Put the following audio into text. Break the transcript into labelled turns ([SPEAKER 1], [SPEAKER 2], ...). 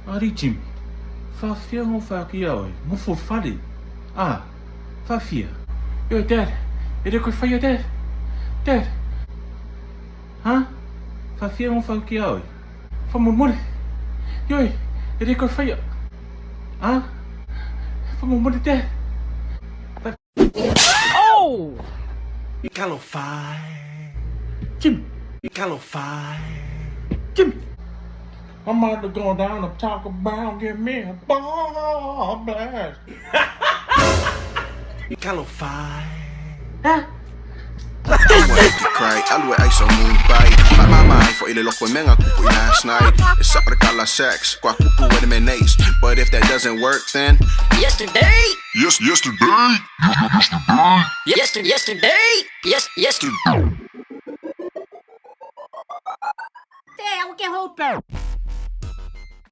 [SPEAKER 1] Ari Jimmy. Fafia mo fakia oi. Mo fufali. Ah. Fafia. Yo, Dad. Is it good for you, Dad? Dad. Huh? Fafia mo fakia oi. Famumuli. Yo, is it good for you? Huh? Famumuli, Dad.
[SPEAKER 2] Oh!
[SPEAKER 3] Calify.
[SPEAKER 1] Jimmy.
[SPEAKER 3] Calify.
[SPEAKER 1] Jimmy. I'm about to go down and talk about give me a ball blast.
[SPEAKER 3] Calify.
[SPEAKER 1] Huh?
[SPEAKER 4] Cry, alwe ay sa moon bite. Mama, for ililok ko mga kuku last night. It's up to kala sex, kwa kuku with them ace. But if that doesn't work, then
[SPEAKER 2] Yesterday!
[SPEAKER 4] yesterday.
[SPEAKER 2] Yesterday! Yesterday!
[SPEAKER 5] Até o que roubou.